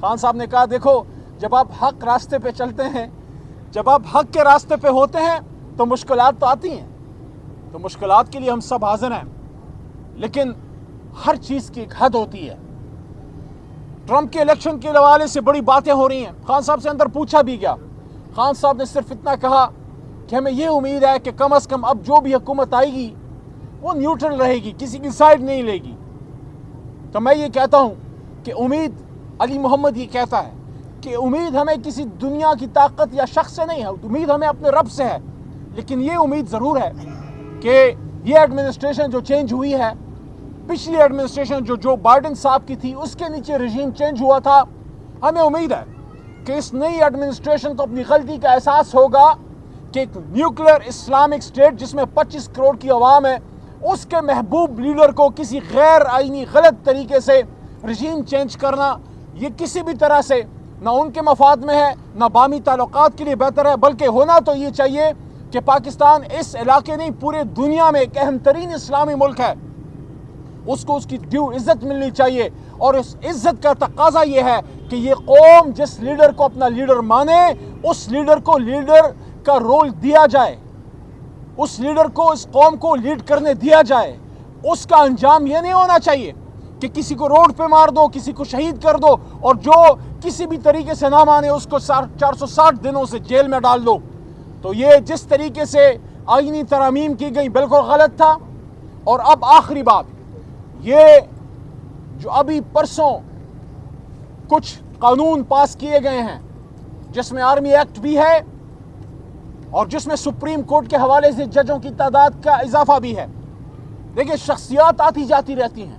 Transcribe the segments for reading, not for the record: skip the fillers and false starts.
خان صاحب نے کہا دیکھو جب آپ حق راستے پہ چلتے ہیں، جب آپ حق کے راستے پہ ہوتے ہیں تو مشکلات تو آتی ہیں، تو مشکلات کے لیے ہم سب حاضر ہیں، لیکن ہر چیز کی ایک حد ہوتی ہے۔ ٹرمپ کے الیکشن کے حوالے سے بڑی باتیں ہو رہی ہیں، خان صاحب سے اندر پوچھا بھی گیا، خان صاحب نے صرف اتنا کہا کہ ہمیں یہ امید ہے کہ کم از کم اب جو بھی حکومت آئے گی وہ نیوٹرل رہے گی، کسی کی سائڈ نہیں لے گی۔ تو میں یہ کہتا ہوں کہ امید، علی محمد یہ کہتا ہے کہ امید ہمیں کسی دنیا کی طاقت یا شخص سے نہیں ہے، امید ہمیں اپنے رب سے ہے، لیکن یہ امید ضرور ہے کہ یہ ایڈمنسٹریشن جو چینج ہوئی ہے، پچھلی ایڈمنسٹریشن جو بائیڈن صاحب کی تھی اس کے نیچے رژیم چینج ہوا تھا، ہمیں امید ہے کہ اس نئی ایڈمنسٹریشن کو اپنی غلطی کا احساس ہوگا کہ ایک نیوکلیر اسلامک اسٹیٹ جس میں 25 کروڑ کی عوام ہے، اس کے محبوب لیڈر کو کسی غیر آئینی غلط طریقے سے رژیم چینج کرنا، یہ کسی بھی طرح سے نہ ان کے مفاد میں ہے، نہ باہمی تعلقات کے لیے بہتر ہے، بلکہ ہونا تو یہ چاہیے کہ پاکستان اس علاقے نہیں پورے دنیا میں ایک اہم ترین اسلامی ملک ہے، اس کو اس کی ڈیو عزت ملنی چاہیے، اور اس عزت کا تقاضا یہ ہے کہ یہ قوم جس لیڈر کو اپنا لیڈر مانے اس لیڈر کو لیڈر کا رول دیا جائے، اس لیڈر کو اس قوم کو لیڈ کرنے دیا جائے۔ اس کا انجام یہ نہیں ہونا چاہیے کہ کسی کو روڈ پہ مار دو، کسی کو شہید کر دو، اور جو کسی بھی طریقے سے نہ مانے اس کو 460 دنوں سے جیل میں ڈال دو۔ تو یہ جس طریقے سے آئینی ترامیم کی گئی بالکل غلط تھا۔ اور اب آخری بات، یہ جو ابھی پرسوں کچھ قانون پاس کیے گئے ہیں جس میں آرمی ایکٹ بھی ہے اور جس میں سپریم کورٹ کے حوالے سے ججوں کی تعداد کا اضافہ بھی ہے۔ دیکھیں شخصیات آتی جاتی رہتی ہیں،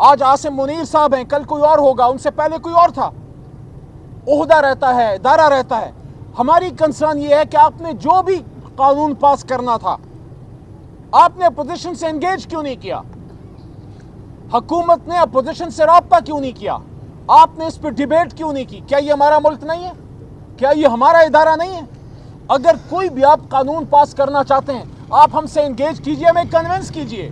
آج عاصم منیر صاحب ہیں، کل کوئی اور ہوگا، ان سے پہلے کوئی اور تھا، عہدہ رہتا ہے، ادارہ رہتا ہے۔ ہماری کنسرن یہ ہے کہ آپ نے جو بھی قانون پاس کرنا تھا آپ نے اپوزیشن سے انگیج کیوں نہیں کیا؟ حکومت نے اپوزیشن سے رابطہ کیوں نہیں کیا؟ آپ نے اس پہ ڈیبیٹ کیوں نہیں کی؟ کیا یہ ہمارا ملک نہیں ہے؟ کیا یہ ہمارا ادارہ نہیں ہے؟ اگر کوئی بھی آپ قانون پاس کرنا چاہتے ہیں آپ ہم سے انگیج کیجئے، ہمیں کنونس کیجئے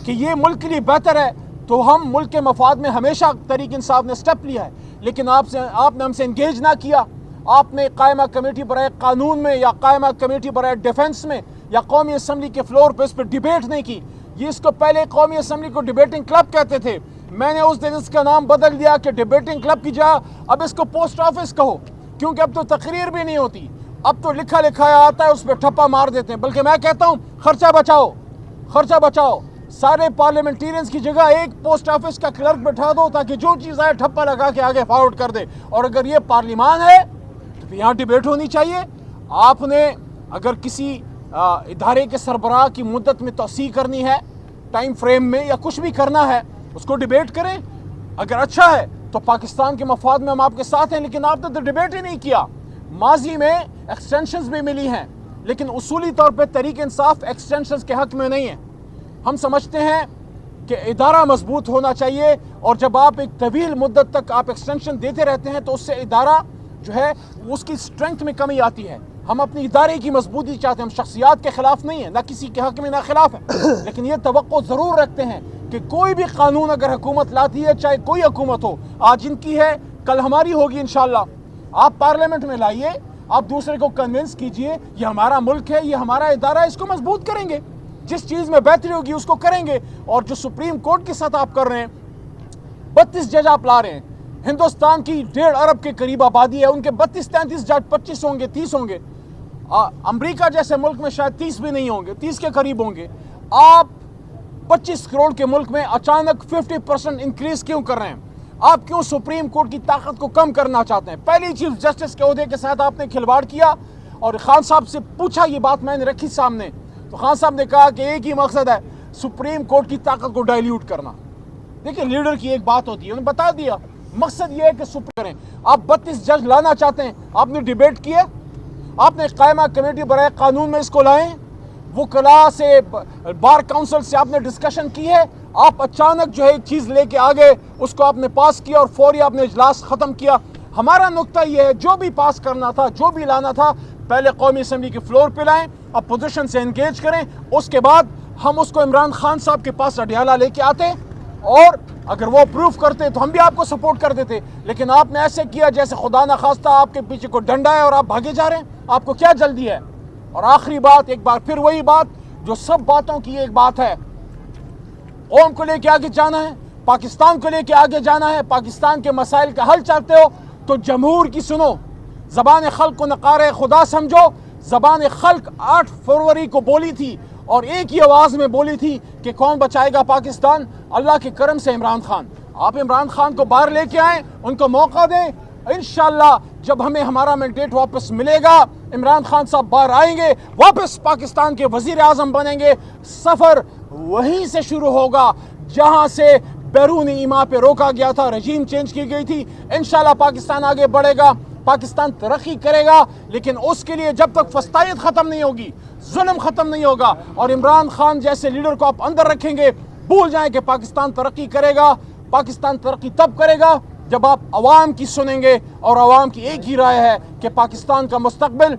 کہ یہ ملک کے لیے بہتر ہے، تو ہم ملک کے مفاد میں ہمیشہ طریق انصاف نے سٹیپ لیا ہے، لیکن آپ نے ہم سے انگیج نہ کیا۔ آپ نے قائمہ کمیٹی برائے قانون میں یا قائمہ کمیٹی برائے ڈیفنس میں یا قومی اسمبلی کے فلور پہ اس پہ ڈیبیٹ نہیں کی۔ یہ اس کو پہلے قومی اسمبلی کو ڈیبیٹنگ کلب کہتے تھے، میں نے اس دن اس کا نام بدل دیا کہ ڈیبیٹنگ کلب کی جگہ اب اس کو پوسٹ آفس کہو، کیونکہ اب تو تقریر بھی نہیں ہوتی، اب تو لکھا لکھایا آتا ہے اس پہ ٹھپا مار دیتے ہیں۔ بلکہ میں کہتا ہوں خرچہ بچاؤ، خرچہ بچاؤ، سارے پارلیمنٹیرینز کی جگہ ایک پوسٹ آفس کا کلرک بٹھا دو تاکہ جو چیز آئے ٹھپا لگا کے آگے فارورڈ کر دے۔ اور اگر یہ پارلیمان ہے تو یہاں ڈیبیٹ ہونی چاہیے۔ آپ نے اگر کسی ادارے کے سربراہ کی مدت میں توسیع کرنی ہے، ٹائم فریم میں، یا کچھ بھی کرنا ہے اس کو ڈیبیٹ کریں، اگر اچھا ہے تو پاکستان کے مفاد میں ہم آپ کے ساتھ ہیں، لیکن آپ نے تو ڈیبیٹ ہی نہیں کیا۔ ماضی میں ایکسٹینشنز بھی ملی ہیں لیکن اصولی طور پہ تحریک انصاف ایکسٹینشنز کے حق میں نہیں ہے۔ ہم سمجھتے ہیں کہ ادارہ مضبوط ہونا چاہیے، اور جب آپ ایک طویل مدت تک آپ ایکسٹینشن دیتے رہتے ہیں تو اس سے ادارہ جو ہے اس کی سٹرنگتھ میں کمی آتی ہے۔ ہم اپنی ادارے کی مضبوطی چاہتے ہیں، ہم شخصیات کے خلاف نہیں ہیں، نہ کسی کے حق میں نہ خلاف ہیں، لیکن یہ توقع ضرور رکھتے ہیں کہ کوئی بھی قانون اگر حکومت لاتی ہے، چاہے کوئی حکومت ہو، آج ان کی ہے کل ہماری ہوگی انشاءاللہ، آپ پارلیمنٹ میں لائیے، آپ دوسرے کو کنونس کیجئے یہ ہمارا ملک ہے، یہ ہمارا ادارہ ہے، اس کو مضبوط کریں گے، جس چیز میں بہتری ہوگی اس کو کریں گے۔ اور جو سپریم کورٹ کے ساتھ آپ کر رہے ہیں، 32 جج آپ لا رہے ہیں، ہندوستان کی 1.5 ارب کے قریب آبادی ہے، ان کے 32-33 جج 25 ہوں گے، 30 ہوں گے، امریکہ جیسے ملک میں شاید 30 بھی نہیں ہوں گے، 30 کے قریب ہوں گے۔ آپ 25 کروڑ کے ملک میں اچانک 50% انکریز کیوں کر رہے ہیں؟ آپ کیوں سپریم کورٹ کی طاقت کو کم کرنا چاہتے ہیں؟ پہلی چیف جسٹس کے عہدے کے ساتھ آپ نے کھلواڑ کیا، اور خان صاحب سے پوچھا، یہ بات میں نے رکھی سامنے، تو خان صاحب نے کہا کہ ایک ہی مقصد ہے، سپریم کورٹ کی طاقت کو ڈائلیوٹ کرنا۔ دیکھیں لیڈر کی ایک بات ہوتی ہے، انہوں نے بتا دیا مقصد یہ ہے کہ سپریم کریں۔ آپ 32 جج لانا چاہتے ہیں، آپ نے ڈیبیٹ کیا، آپ نے قائمہ کمیٹی برائے قانون میں اس کو لائیں، وکلاء سے بار کونسل سے آپ نے ڈسکشن کی ہے، آپ اچانک جو ہے ایک چیز لے کے آگے اس کو آپ نے پاس کیا اور فوری آپ نے اجلاس ختم کیا۔ ہمارا نقطہ یہ ہے جو بھی پاس کرنا تھا، جو بھی لانا تھا، پہلے قومی اسمبلی کے فلور پہ لائیں، اپوزیشن سے انگیج کریں، اس کے بعد ہم اس کو عمران خان صاحب کے پاس اڈیالہ لے کے آتے اور اگر وہ پروف کرتے تو ہم بھی آپ کو سپورٹ کر دیتے، لیکن آپ نے ایسے کیا جیسے خدا نخواستہ آپ کے پیچھے کو ڈنڈا ہے اور آپ بھاگے جا رہے ہیں. آپ کو کیا جلدی ہے؟ اور آخری بات، ایک بار پھر وہی بات جو سب باتوں کی ایک بات ہے، قوم کو لے کے آگے جانا ہے، پاکستان کو لے کے آگے جانا ہے، پاکستان کے مسائل کا حل چاہتے ہو تو جمہور کی سنو، زبان خلق کو نقار خدا سمجھو. زبان خلق 8 فروری کو بولی تھی اور ایک ہی آواز میں بولی تھی کہ کون بچائے گا پاکستان؟ اللہ کے کرم سے عمران خان. آپ عمران خان کو باہر لے کے آئیں، ان کو موقع دیں. انشاءاللہ جب ہمیں ہمارا مینڈیٹ واپس ملے گا، عمران خان صاحب باہر آئیں گے، واپس پاکستان کے وزیر اعظم بنیں گے. سفر وہیں سے شروع ہوگا جہاں سے بیرونی ایما پہ روکا گیا تھا، رجیم چینج کی گئی تھی. انشاءاللہ پاکستان آگے بڑھے گا، پاکستان ترقی کرے گا، لیکن اس کے لیے جب تک فسطائیت ختم نہیں ہوگی، ظلم ختم نہیں ہوگا اور عمران خان جیسے لیڈر کو آپ اندر رکھیں گے، بھول جائیں کہ پاکستان ترقی کرے گا. پاکستان ترقی تب کرے گا جب آپ عوام کی سنیں گے، اور عوام کی ایک ہی رائے ہے کہ پاکستان کا مستقبل